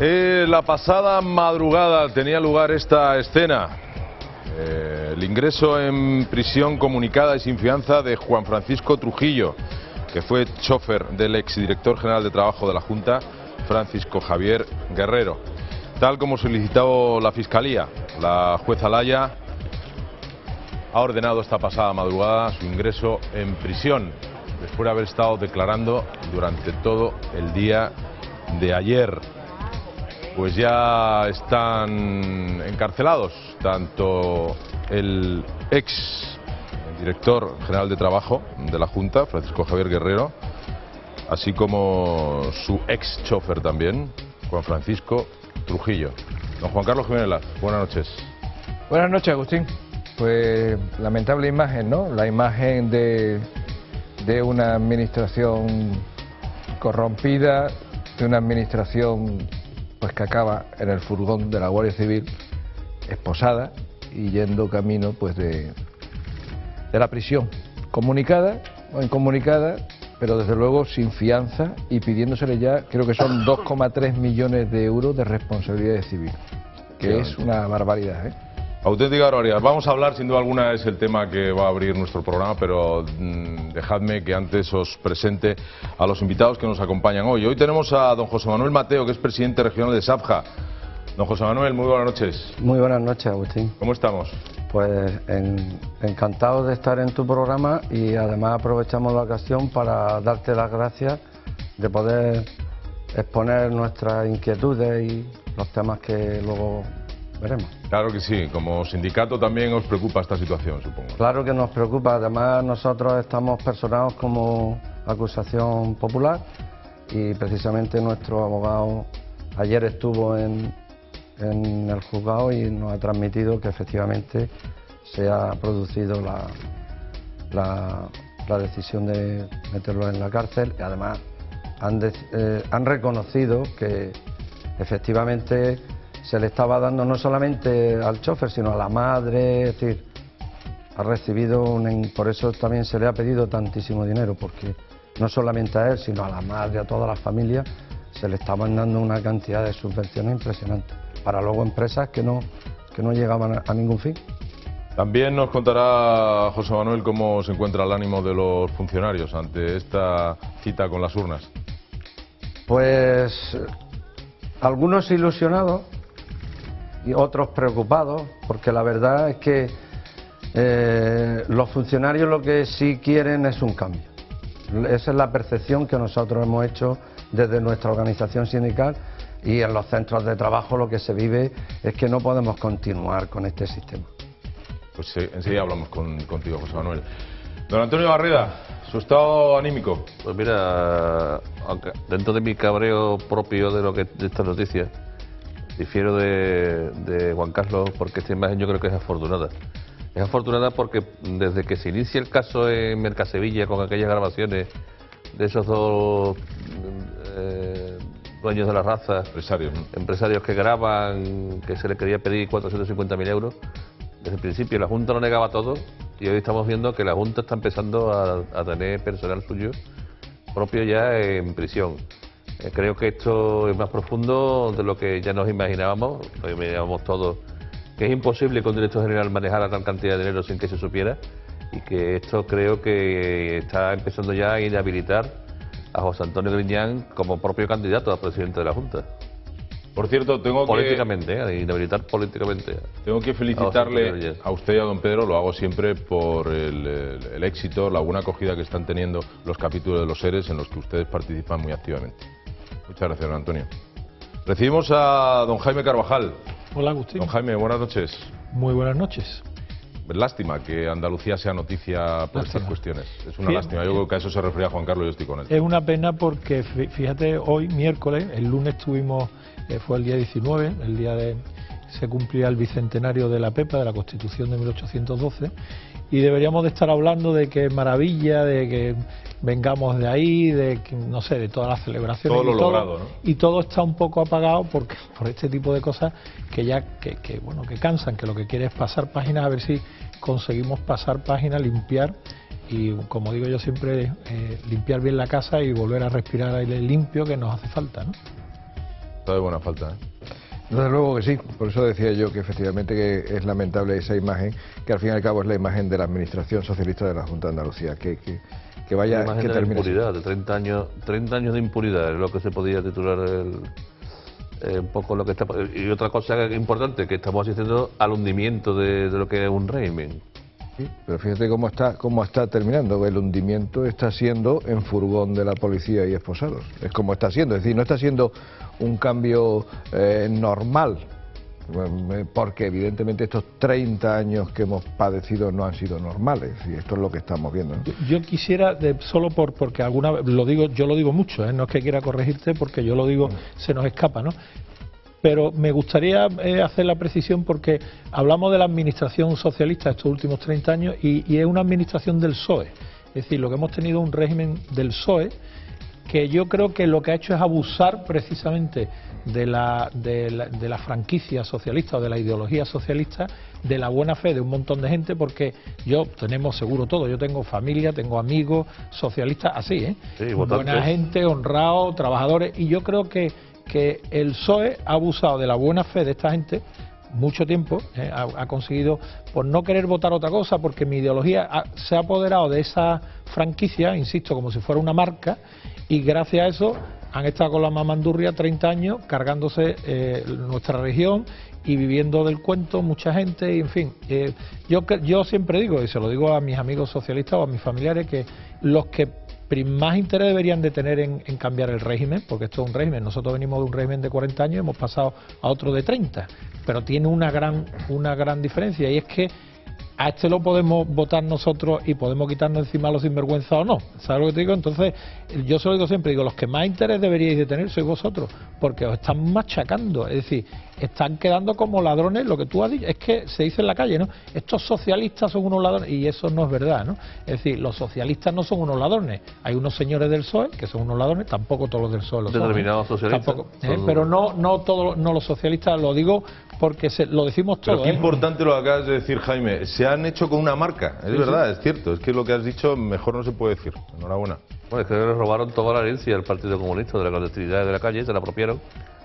La pasada madrugada tenía lugar esta escena. El ingreso en prisión comunicada y sin fianza de Juan Francisco Trujillo, que fue chofer del exdirector general de Trabajo de la Junta, Francisco Javier Guerrero. Tal como solicitó la Fiscalía, la jueza Laya ha ordenado esta pasada madrugada su ingreso en prisión, después de haber estado declarando durante todo el día de ayer. Pues ya están encarcelados tanto el director general de Trabajo de la Junta, Francisco Javier Guerrero, así como su ex chofer también, Juan Francisco Trujillo. Don Juan Carlos Jiménez, buenas noches. Buenas noches, Agustín. Pues lamentable imagen, ¿no? La imagen de una administración corrompida, de una administración pues que acaba en el furgón de la Guardia Civil, esposada y yendo camino pues de la prisión, comunicada o incomunicada, pero desde luego sin fianza y pidiéndosele ya, creo que son 2,3 millones de euros de responsabilidad civil, que es una barbaridad, ¿eh? Auténtica barbaridad. Vamos a hablar, sin duda alguna, es el tema que va a abrir nuestro programa, pero dejadme que antes os presente a los invitados que nos acompañan hoy. Hoy tenemos a don José Manuel Mateo, que es presidente regional de SAPJA. Don José Manuel, muy buenas noches. Muy buenas noches, Agustín. ¿Cómo estamos? Pues encantado de estar en tu programa y además aprovechamos la ocasión para darte las gracias de poder exponer nuestras inquietudes y los temas que luego veremos. Claro que sí, como sindicato también os preocupa esta situación, supongo. Claro que nos preocupa, además nosotros estamos personados como acusación popular y precisamente nuestro abogado ayer estuvo en el juzgado y nos ha transmitido que efectivamente se ha producido la decisión de meterlo en la cárcel y además han reconocido que efectivamente se le estaba dando no solamente al chofer sino a la madre, es decir, ha recibido por eso también se le ha pedido tantísimo dinero, porque no solamente a él sino a la madre, a toda la familia se le estaban dando una cantidad de subvenciones impresionantes para luego empresas que no llegaban a ningún fin. También nos contará José Manuel cómo se encuentra el ánimo de los funcionarios ante esta cita con las urnas. Pues algunos ilusionados y otros preocupados, porque la verdad es que los funcionarios lo que sí quieren es un cambio. Esa es la percepción que nosotros hemos hecho desde nuestra organización sindical, y en los centros de trabajo lo que se vive es que no podemos continuar con este sistema. Pues enseguida hablamos contigo, José Manuel. Don Antonio Barreda, su estado anímico. Pues mira, aunque dentro de mi cabreo propio de estas noticias, difiero de Juan Carlos, porque esta imagen yo creo que es afortunada. Es afortunada porque desde que se inicia el caso en Mercasevilla con aquellas grabaciones de esos dos dueños de la raza, empresarios que graban, que se les quería pedir 450.000 euros, desde el principio la Junta lo negaba todo y hoy estamos viendo que la Junta está empezando a tener personal suyo propio ya en prisión. Creo que esto es más profundo de lo que ya nos imaginábamos todos, que es imposible que un director general manejara tal cantidad de dinero sin que se supiera, y que esto creo que está empezando ya a inhabilitar a José Antonio Griñán como propio candidato a presidente de la Junta. Por cierto, políticamente, inhabilitar políticamente. Tengo que felicitarle a usted y a don Pedro, lo hago siempre, por el éxito, la buena acogida que están teniendo los capítulos de los seres en los que ustedes participan muy activamente. Muchas gracias, don Antonio. Recibimos a don Jaime Carvajal. Hola, Agustín. Don Jaime, buenas noches. Muy buenas noches. Lástima que Andalucía sea noticia por estas cuestiones. Es una lástima. Yo creo que a eso se refería Juan Carlos y yo estoy con él. Es una pena porque, fíjate, hoy miércoles, el lunes tuvimos, fue el día 19, el día se cumplía el bicentenario de la PEPA, de la Constitución de 1812, y deberíamos de estar hablando de que maravilla, de que vengamos de ahí, de que, no sé, de todas las celebraciones. Todo lo logrado, ¿no? Y todo está un poco apagado por este tipo de cosas que ya que cansan, que lo que quiere es pasar páginas, a ver si conseguimos pasar páginas, limpiar y, como digo yo siempre, limpiar bien la casa y volver a respirar aire limpio, que nos hace falta, ¿no? Está de buena falta, ¿eh? Desde luego que sí, por eso decía yo que efectivamente que es lamentable esa imagen, que al fin y al cabo es la imagen de la administración socialista de la Junta de Andalucía, que vaya, la imagen que de la termine impunidad, de 30 años de impunidad, es lo que se podía titular un poco lo que está. Y otra cosa importante, que estamos asistiendo al hundimiento de lo que es un régimen. Sí, pero fíjate cómo está terminando. El hundimiento está siendo en furgón de la policía y esposados. Es como está siendo. Es decir, no está siendo un cambio normal, porque evidentemente estos 30 años que hemos padecido no han sido normales. Y esto es lo que estamos viendo, ¿no? Yo quisiera, solo porque alguna vez yo lo digo mucho, no es que quiera corregirte, porque yo lo digo, se nos escapa, ¿no? Pero me gustaría hacer la precisión porque hablamos de la administración socialista estos últimos 30 años y es una administración del PSOE. Es decir, lo que hemos tenido es un régimen del PSOE que yo creo que lo que ha hecho es abusar precisamente de la franquicia socialista o de la ideología socialista, de la buena fe de un montón de gente, porque tenemos seguro todo, yo tengo familia, tengo amigos socialistas así, Sí, buena gente, honrados, trabajadores, y yo creo que el PSOE ha abusado de la buena fe de esta gente mucho tiempo, ha conseguido por no querer votar otra cosa, porque mi ideología se ha apoderado de esa franquicia, insisto, como si fuera una marca, y gracias a eso han estado con la mamandurria 30 años cargándose nuestra región y viviendo del cuento mucha gente, y en fin, yo siempre digo, y se lo digo a mis amigos socialistas o a mis familiares, que los que más interés deberían de tener en cambiar el régimen, porque esto es un régimen, nosotros venimos de un régimen de 40 años y hemos pasado a otro de 30, pero tiene una gran diferencia, y es que a este lo podemos votar nosotros y podemos quitarnos encima a los sinvergüenzas o no, ¿sabes lo que te digo? Entonces, yo se lo digo siempre, los que más interés deberíais de tener sois vosotros, porque os están machacando, es decir, están quedando como ladrones, lo que tú has dicho, es que se dice en la calle, ¿no? Estos socialistas son unos ladrones, y eso no es verdad, ¿no? Es decir, los socialistas no son unos ladrones, hay unos señores del PSOE que son unos ladrones, tampoco todos los del PSOE lo son. Determinados socialistas. Tampoco, pero no todos, no los socialistas, lo digo porque lo decimos todo. Pero qué importante lo que acabas de decir, Jaime, se han hecho con una marca, es verdad, es cierto, es que lo que has dicho mejor no se puede decir, enhorabuena. Bueno, es que le robaron toda la herencia del Partido Comunista, de la clandestinidad de la calle, se la apropiaron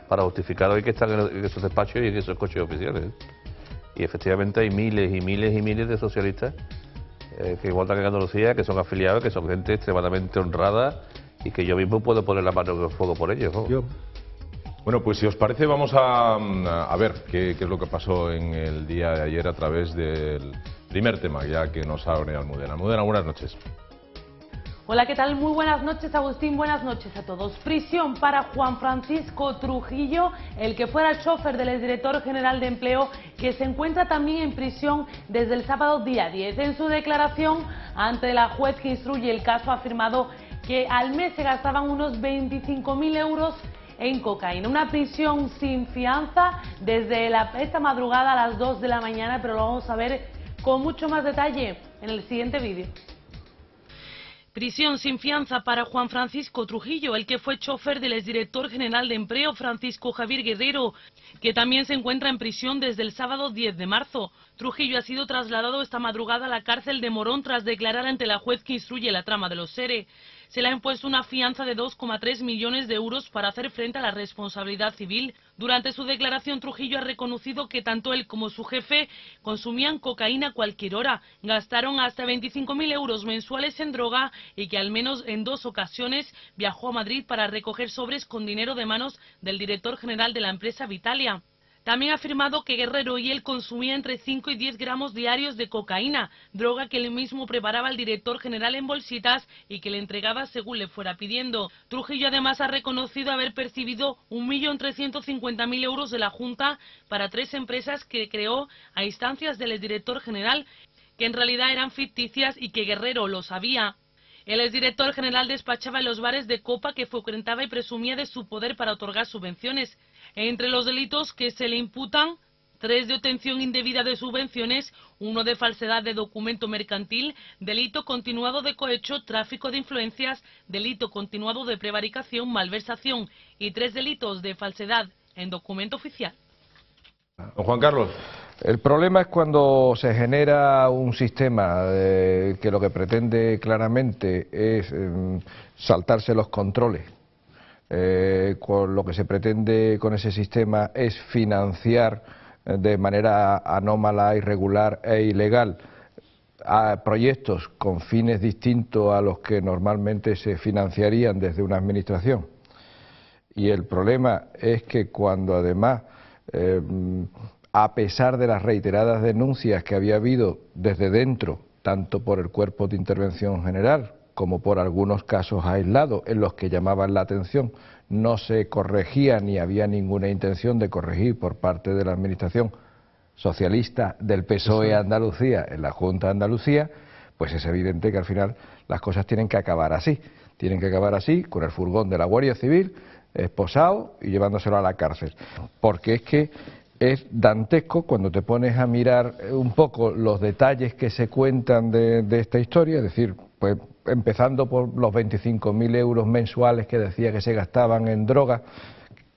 para justificar hoy que están en esos despachos y en esos coches oficiales. Y efectivamente hay miles y miles y miles de socialistas que igual que en Andalucía, que son afiliados, que son gente extremadamente honrada y que yo mismo puedo poner la mano en el fuego por ellos, ¿no? Bueno, pues si os parece vamos a ver qué es lo que pasó en el día de ayer a través del primer tema, ya que nos abre Almudena. Almudena, buenas noches. Hola, ¿qué tal? Muy buenas noches, Agustín, buenas noches a todos. Prisión para Juan Francisco Trujillo, el que fuera chofer del exdirector general de Empleo, que se encuentra también en prisión desde el sábado día 10. En su declaración ante la juez que instruye el caso ha afirmado que al mes se gastaban unos 25.000 euros en cocaína. Una prisión sin fianza desde esta madrugada a las 2 de la mañana, pero lo vamos a ver con mucho más detalle en el siguiente vídeo. Prisión sin fianza para Juan Francisco Trujillo, el que fue chofer del exdirector general de Empleo, Francisco Javier Guerrero, que también se encuentra en prisión desde el sábado 10 de marzo. Trujillo ha sido trasladado esta madrugada a la cárcel de Morón tras declarar ante la juez que instruye la trama de los SERE. Se le ha impuesto una fianza de 2,3 millones de euros para hacer frente a la responsabilidad civil. Durante su declaración, Trujillo ha reconocido que tanto él como su jefe consumían cocaína a cualquier hora, gastaron hasta 25.000 euros mensuales en droga y que al menos en 2 ocasiones viajó a Madrid para recoger sobres con dinero de manos del director general de la empresa Vitalia. También ha afirmado que Guerrero y él consumían entre 5 y 10 gramos diarios de cocaína, droga que él mismo preparaba al director general en bolsitas y que le entregaba según le fuera pidiendo. Trujillo además ha reconocido haber percibido 1.350.000 euros de la Junta para 3 empresas que creó a instancias del exdirector general, que en realidad eran ficticias y que Guerrero lo sabía. El exdirector general despachaba en los bares de copa que frecuentaba y presumía de su poder para otorgar subvenciones. Entre los delitos que se le imputan, 3 de obtención indebida de subvenciones, 1 de falsedad de documento mercantil, delito continuado de cohecho, tráfico de influencias, delito continuado de prevaricación, malversación y 3 delitos de falsedad en documento oficial. Don Juan Carlos. El problema es cuando se genera un sistema que lo que pretende claramente es saltarse los controles Con lo que se pretende con ese sistema es financiar de manera anómala, irregular e ilegal a proyectos con fines distintos a los que normalmente se financiarían desde una administración. Y el problema es que cuando además, a pesar de las reiteradas denuncias que había habido desde dentro, tanto por el Cuerpo de Intervención General como por algunos casos aislados en los que llamaban la atención, no se corregía ni había ninguna intención de corregir por parte de la Administración socialista del PSOE Andalucía en la Junta de Andalucía, pues es evidente que al final las cosas tienen que acabar así. Tienen que acabar así, con el furgón de la Guardia Civil, esposado y llevándoselo a la cárcel. Porque es que es dantesco cuando te pones a mirar un poco los detalles que se cuentan de esta historia, es decir, pues empezando por los 25.000 euros mensuales que decía que se gastaban en drogas,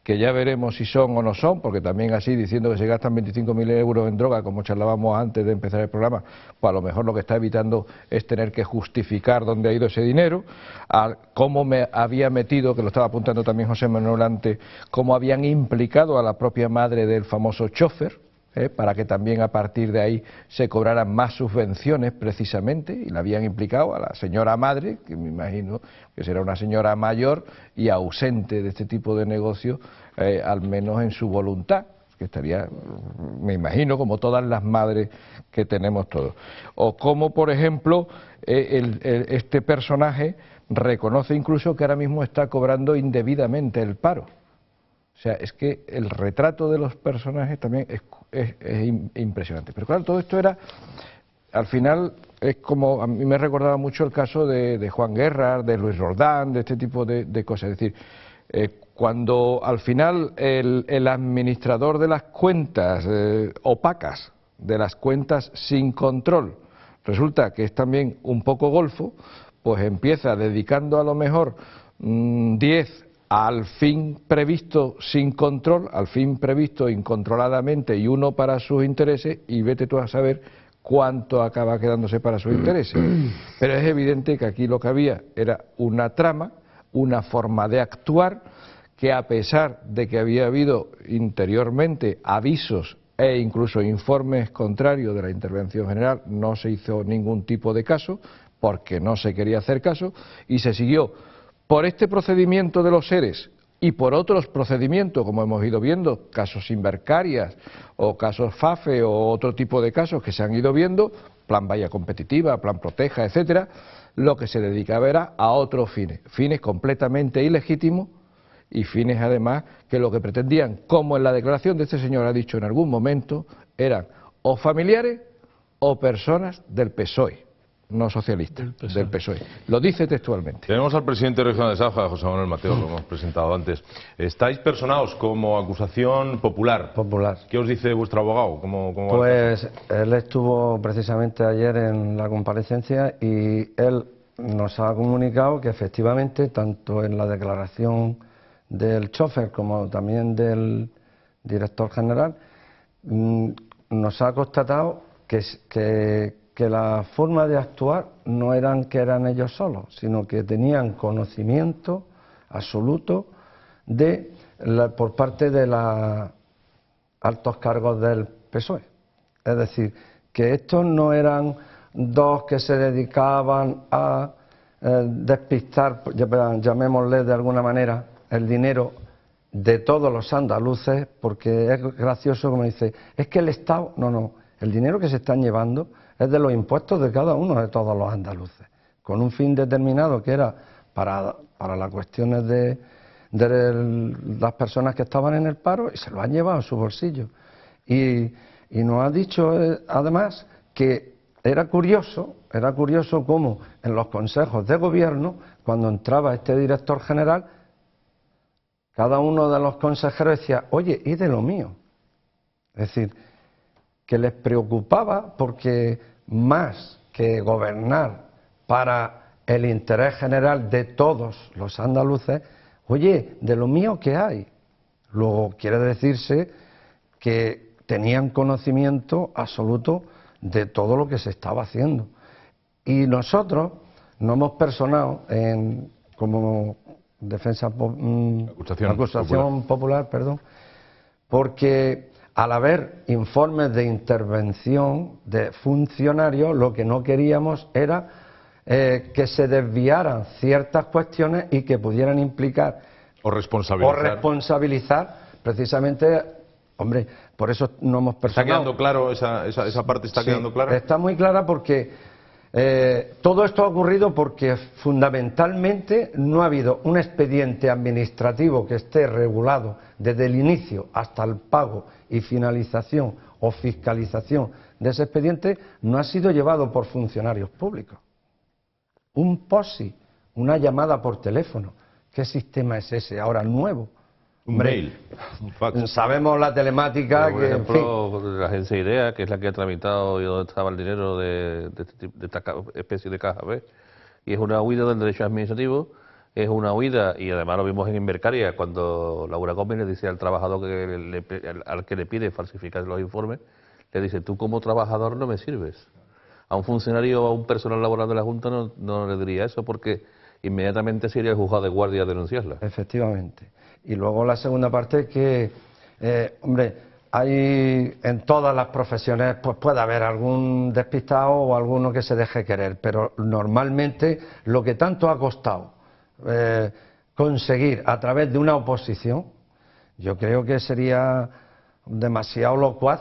que ya veremos si son o no son, porque también así diciendo que se gastan 25.000 euros en droga, como charlábamos antes de empezar el programa, pues a lo mejor lo que está evitando es tener que justificar dónde ha ido ese dinero, a cómo me había metido, que lo estaba apuntando también José Manuel antes, cómo habían implicado a la propia madre del famoso chofer, para que también a partir de ahí se cobraran más subvenciones precisamente, y la habían implicado a la señora madre, que me imagino que será una señora mayor y ausente de este tipo de negocio, al menos en su voluntad, que estaría, me imagino, como todas las madres que tenemos todos. O como, por ejemplo, este personaje reconoce incluso que ahora mismo está cobrando indebidamente el paro. O sea, es que el retrato de los personajes también es impresionante. Pero claro, todo esto era, al final, es como, a mí me recordaba mucho el caso de Juan Guerra, de Luis Roldán, de este tipo de cosas. Es decir, cuando al final el administrador de las cuentas opacas, de las cuentas sin control, resulta que es también un poco golfo, pues empieza dedicando a lo mejor 10 al fin previsto sin control, al fin previsto incontroladamente y uno para sus intereses, y vete tú a saber cuánto acaba quedándose para sus intereses. Pero es evidente que aquí lo que había era una trama, una forma de actuar, que a pesar de que había habido interiormente avisos e incluso informes contrarios de la Intervención General, no se hizo ningún tipo de caso, porque no se quería hacer caso, y se siguió por este procedimiento de los seres y por otros procedimientos, como hemos ido viendo, casos Invercarias o casos FAFE o otro tipo de casos que se han ido viendo, plan Valla Competitiva, plan Proteja, etcétera, lo que se dedicaba era a otros fines completamente ilegítimos y fines además que lo que pretendían, como en la declaración de este señor ha dicho en algún momento, eran o familiares o personas del PSOE. No socialista, del PSOE. Lo dice textualmente. Tenemos al presidente regional de Sáhara, José Manuel Mateo, lo hemos presentado antes. Estáis personados como acusación popular. Popular. ¿Qué os dice vuestro abogado? Pues él estuvo precisamente ayer en la comparecencia y él nos ha comunicado que efectivamente, tanto en la declaración del chofer como también del director general, nos ha constatado que la forma de actuar no eran que eran ellos solos, sino que tenían conocimiento absoluto por parte de los altos cargos del PSOE. Es decir, que estos no eran dos que se dedicaban a despistar, llamémosle de alguna manera, el dinero de todos los andaluces, porque es gracioso como dice, es que el Estado, no, el dinero que se están llevando es de los impuestos de cada uno de todos los andaluces, con un fin determinado que era para las cuestiones de las personas que estaban en el paro, y se lo han llevado en su bolsillo. Y nos ha dicho además que era curioso cómo en los consejos de gobierno, cuando entraba este director general, cada uno de los consejeros decía, oye, ¿y de lo mío? Es decir, que les preocupaba porque más que gobernar para el interés general de todos los andaluces, oye, de lo mío ¿qué hay? Luego quiere decirse que tenían conocimiento absoluto de todo lo que se estaba haciendo. Y nosotros nos hemos personado como acusación popular, perdón, porque al haber informes de intervención de funcionarios, lo que no queríamos era que se desviaran ciertas cuestiones y que pudieran implicar o responsabilizar precisamente, hombre, por eso no hemos personado. ¿Está quedando claro esa parte? ¿Está quedando clara? Está muy clara porque todo esto ha ocurrido porque fundamentalmente no ha habido un expediente administrativo que esté regulado desde el inicio hasta el pago y finalización o fiscalización de ese expediente, no ha sido llevado por funcionarios públicos. Un POSI, una llamada por teléfono. ¿Qué sistema es ese ahora nuevo? Un mail, un fax. Sabemos la telemática. Por ejemplo, la agencia IDEA, que es la que ha tramitado y donde estaba el dinero de esta especie de caja B, y es una huida del derecho administrativo, es una huida, y además lo vimos en Invercaria, cuando Laura Gómez le dice al trabajador al que le pide falsificar los informes, le dice: tú como trabajador no me sirves. A un funcionario o a un personal laboral de la Junta no le diría eso, porque inmediatamente se iría al juzgado de guardia a denunciarla. Efectivamente. Y luego la segunda parte que, hombre, hay en todas las profesiones, pues puede haber algún despistado o alguno que se deje querer, pero normalmente lo que tanto ha costado conseguir a través de una oposición, yo creo que sería demasiado locuaz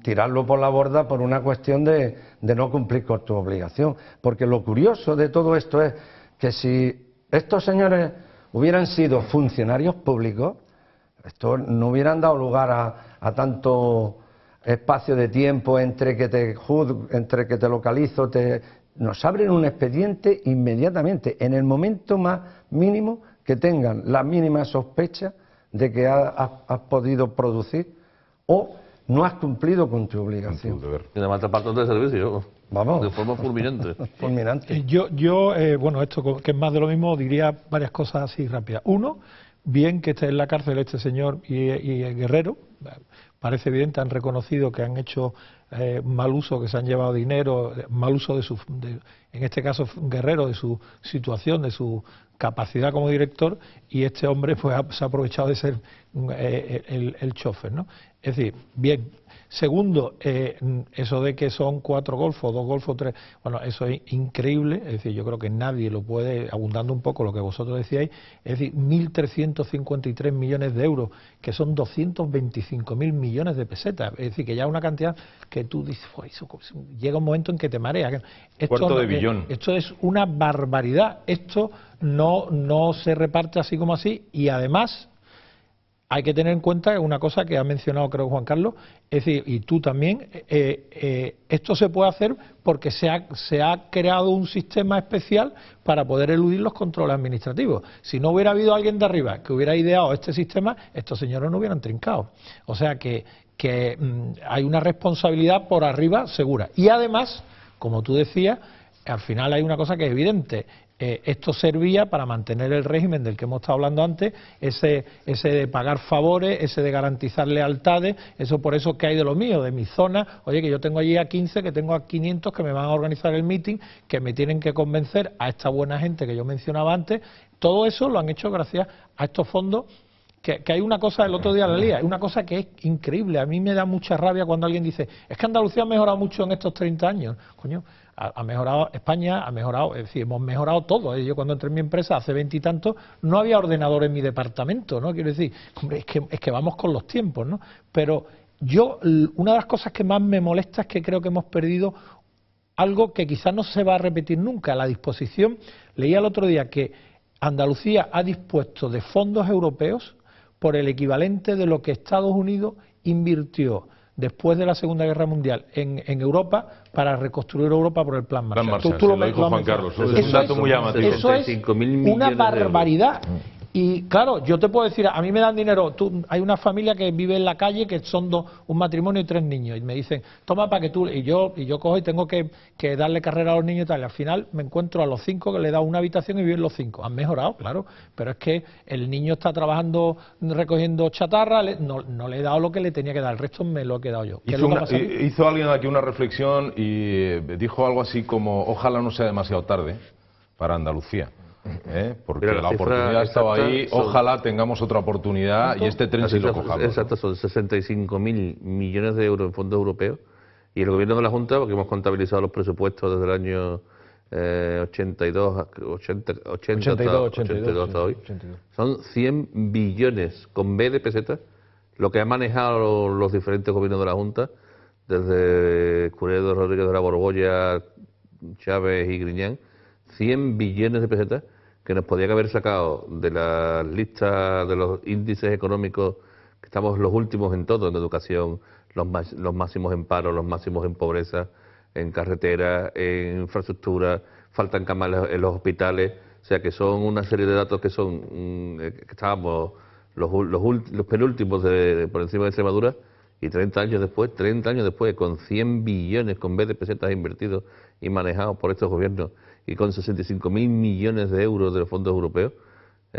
tirarlo por la borda por una cuestión de no cumplir con tu obligación. Porque lo curioso de todo esto es que si estos señores hubieran sido funcionarios públicos, esto no hubieran dado lugar a tanto espacio de tiempo entre que te localizo, nos abren un expediente inmediatamente, en el momento más mínimo que tengan la mínima sospecha de que has podido producir o no has cumplido con tu obligación. Y además te apartan del servicio, vamos, de forma fulminante. Fulminante. Bueno, esto que es más de lo mismo, diría varias cosas así rápidas. Uno, bien que esté en la cárcel este señor y el Guerrero, parece evidente, han reconocido que han hecho mal uso, que se han llevado dinero, mal uso en este caso Guerrero, de su situación, de su capacidad como director, y este hombre pues se ha aprovechado de ser el chofer, ¿no? Es decir, bien. Segundo, eso de que son 4 golfos, 2 golfos, 3, bueno, eso es increíble, es decir, yo creo que nadie lo puede, abundando un poco lo que vosotros decíais, es decir, 1.353 millones de euros, que son 225.000 millones de pesetas, es decir, que ya es una cantidad que tú dices, eso, llega un momento en que te mareas. Cuarto de billón. Esto es una barbaridad, esto no se reparte así como así, y además hay que tener en cuenta una cosa que ha mencionado creo Juan Carlos, es decir, y tú también, esto se puede hacer porque se ha creado un sistema especial para poder eludir los controles administrativos. Si no hubiera habido alguien de arriba que hubiera ideado este sistema, estos señores no hubieran trincado. O sea que hay una responsabilidad por arriba segura. Y además, como tú decías, al final hay una cosa que es evidente. Esto servía para mantener el régimen del que hemos estado hablando antes, ese de pagar favores, ese de garantizar lealtades, eso por eso que hay de lo mío, de mi zona, oye, que yo tengo allí a 15, que tengo a 500 que me van a organizar el meeting, que me tienen que convencer a esta buena gente que yo mencionaba antes. Todo eso lo han hecho gracias a estos fondos. Que hay una cosa, el otro día la leía, una cosa que es increíble, a mí me da mucha rabia cuando alguien dice, es que Andalucía ha mejorado mucho en estos 30 años, coño, ha mejorado España, ha mejorado, es decir, hemos mejorado todo. Yo cuando entré en mi empresa hace 20 y tantos no había ordenador en mi departamento, ¿no? Quiero decir, hombre, es que vamos con los tiempos, ¿no? Pero una de las cosas que más me molesta es que creo que hemos perdido algo que quizás no se va a repetir nunca, la disposición. Leía el otro día que Andalucía ha dispuesto de fondos europeos por el equivalente de lo que Estados Unidos invirtió después de la Segunda Guerra Mundial en Europa para reconstruir Europa por el Plan Marshall. Tú lo dijo Juan Carlos, es un dato muy llamativo. Eso es una barbaridad. Y claro, yo te puedo decir, a mí me dan dinero, hay una familia que vive en la calle que son un matrimonio y 3 niños, y me dicen, toma para que tú, y yo cojo y tengo que darle carrera a los niños y tal, y al final me encuentro a los 5 que le he dado una habitación y viven los 5. Han mejorado, claro, pero es que el niño está trabajando recogiendo chatarra, no le he dado lo que le tenía que dar, el resto me lo he quedado yo. Hizo alguien aquí una reflexión y dijo algo así como, ojalá no sea demasiado tarde para Andalucía. porque Mira, la oportunidad estaba ahí, ojalá tengamos otra oportunidad y este tren sí lo cojamos. Exacto, son 65.000 millones de euros en fondos europeos y el gobierno de la Junta, porque hemos contabilizado los presupuestos desde el año 82 hasta hoy, son 100 billones con B de pesetas, lo que han manejado los diferentes gobiernos de la Junta, desde Escudero, Rodríguez de la Borgoya, Chávez y Griñán, 100 billones de pesetas que nos podían haber sacado de las listas de los índices económicos, que estamos los últimos en todo, en educación, los máximos en paro, los máximos en pobreza, en carreteras, en infraestructura, faltan camas en los hospitales, o sea que son una serie de datos que son, que estábamos los penúltimos por encima de Extremadura, y 30 años después, con 100 billones con B de pesetas invertidos y manejados por estos gobiernos, y con 65.000 millones de euros de los fondos europeos,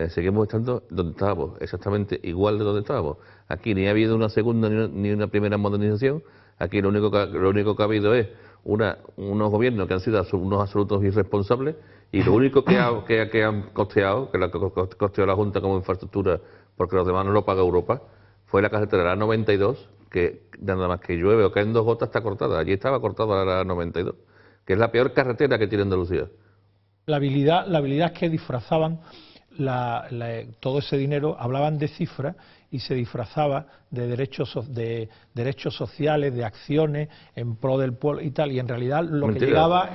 seguimos estando donde estábamos, exactamente igual de donde estábamos. Aquí ni ha habido una segunda ni una primera modernización, aquí lo único que ha habido es unos gobiernos que han sido unos absolutos irresponsables, y lo único que han costeado, que costeó la Junta como infraestructura, porque los demás no lo paga Europa, fue la carretera de la 92, que nada más que llueve o caen 2 gotas está cortada. Allí estaba cortada la 92, que es la peor carretera que tiene Andalucía. La habilidad es que disfrazaban todo ese dinero, hablaban de cifras y se disfrazaba de derechos sociales, de acciones en pro del pueblo y tal, y en realidad lo que llegaba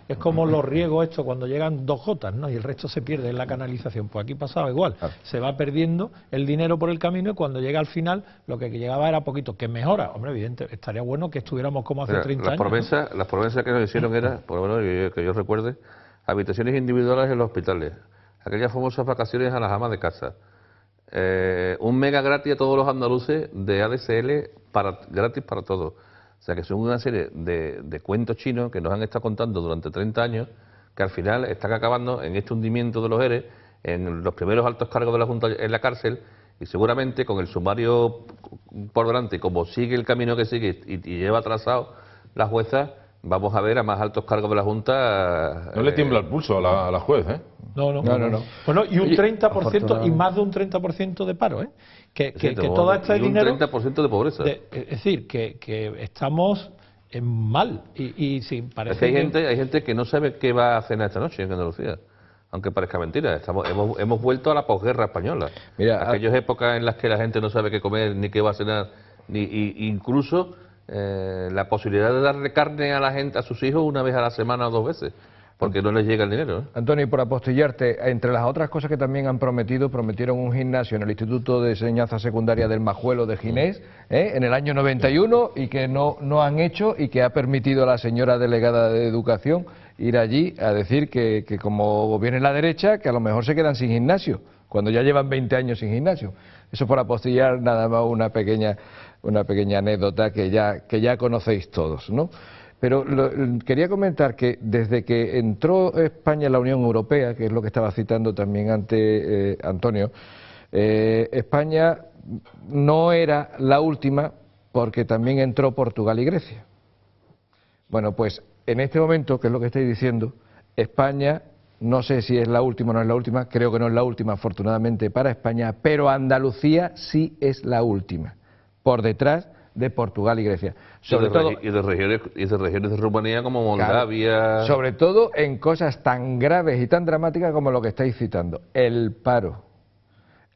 es como los riegos estos cuando llegan 2 gotas, ¿no? Y el resto se pierde en la canalización. Pues aquí pasaba igual, se va perdiendo el dinero por el camino, y cuando llega al final lo que llegaba era poquito. ¿Que mejora? Hombre, evidente, estaría bueno que estuviéramos como hace 30 años. Las promesas que nos hicieron era, por lo menos que yo recuerde, habitaciones individuales en los hospitales, aquellas famosas vacaciones a las amas de casa, un mega gratis a todos los andaluces de ADSL gratis para todos. O sea que son una serie de cuentos chinos que nos han estado contando durante 30 años, que al final están acabando en este hundimiento de los ERE, en los primeros altos cargos de la Junta en la cárcel, y seguramente con el sumario por delante, como sigue el camino que sigue y lleva atrasado la jueza, vamos a ver a más altos cargos de la Junta. No le tiembla el pulso a la juez, ¿eh? No. Bueno, y un 30%, y más de un 30% de paro, ¿eh? Que todo este dinero... un 30% de pobreza. Es decir, que estamos en mal. Y sí, parece es que hay gente que no sabe qué va a cenar esta noche en Andalucía. Aunque parezca mentira, hemos vuelto a la posguerra española. Mira, aquellas épocas en las que la gente no sabe qué comer, ni qué va a cenar, incluso la posibilidad de darle carne a la gente, a sus hijos, una vez a la semana o 2 veces, porque no les llega el dinero, ¿eh? Antonio, y por apostillarte, entre las otras cosas que también han prometieron un gimnasio en el Instituto de Enseñanza Secundaria del Majuelo de Ginés, en el año 91, y que no han hecho, y que ha permitido a la señora delegada de Educación ir allí a decir que como viene la derecha, que a lo mejor se quedan sin gimnasio, cuando ya llevan 20 años sin gimnasio. Eso por apostillar nada más una pequeña anécdota que ya conocéis todos, ¿no? Pero quería comentar que desde que entró España en la Unión Europea, que es lo que estaba citando también antes Antonio, España no era la última, porque también entró Portugal y Grecia. Bueno, pues en este momento, que es lo que estáis diciendo, España, no sé si es la última o no es la última, creo que no es la última, afortunadamente para España, pero Andalucía sí es la última, por detrás de Portugal y Grecia. Y de regiones de Rumanía como Moldavia. Claro, sobre todo en cosas tan graves y tan dramáticas como lo que estáis citando, el paro,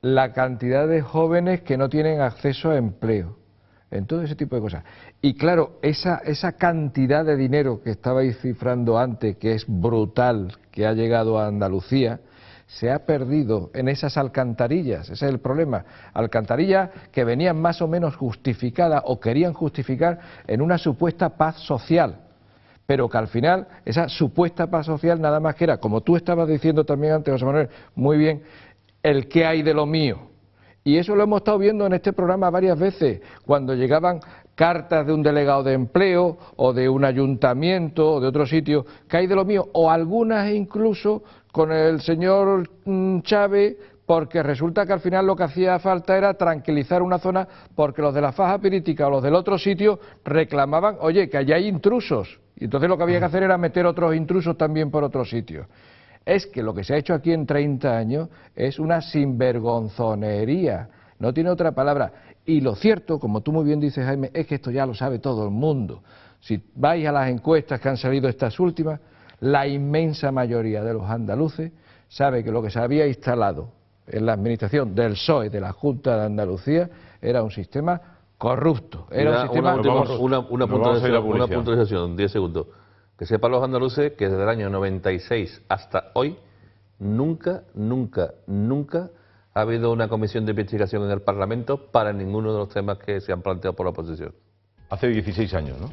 la cantidad de jóvenes que no tienen acceso a empleo, en todo ese tipo de cosas. Y claro, esa cantidad de dinero que estabais cifrando antes, que es brutal, que ha llegado a Andalucía, se ha perdido en esas alcantarillas. Ese es el problema. Alcantarillas que venían más o menos justificadas o querían justificar en una supuesta paz social, pero que al final esa supuesta paz social nada más que era, como tú estabas diciendo también antes, José Manuel, muy bien, el qué hay de lo mío. Y eso lo hemos estado viendo en este programa varias veces, cuando llegaban cartas de un delegado de empleo o de un ayuntamiento o de otro sitio, ¿qué hay de lo mío? O algunas incluso con el señor Chávez, porque resulta que al final lo que hacía falta era tranquilizar una zona, porque los de la faja pirítica o los del otro sitio reclamaban, oye, que allá hay intrusos, y entonces lo que había que hacer era meter otros intrusos también por otros sitios. es que lo que se ha hecho aquí en 30 años es una sinvergonzonería, no tiene otra palabra. Y lo cierto, como tú muy bien dices, Jaime, es que esto ya lo sabe todo el mundo. Si vais a las encuestas que han salido estas últimas, la inmensa mayoría de los andaluces sabe que lo que se había instalado en la administración del PSOE, de la Junta de Andalucía, era un sistema corrupto. Era un sistema una puntualización, 10 segundos. Que sepan los andaluces que desde el año 96 hasta hoy nunca ha habido una comisión de investigación en el Parlamento para ninguno de los temas que se han planteado por la oposición. Hace 16 años, ¿no?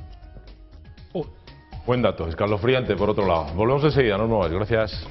Buen dato, escalofriante por otro lado. Volvemos enseguida, no os mováis, gracias.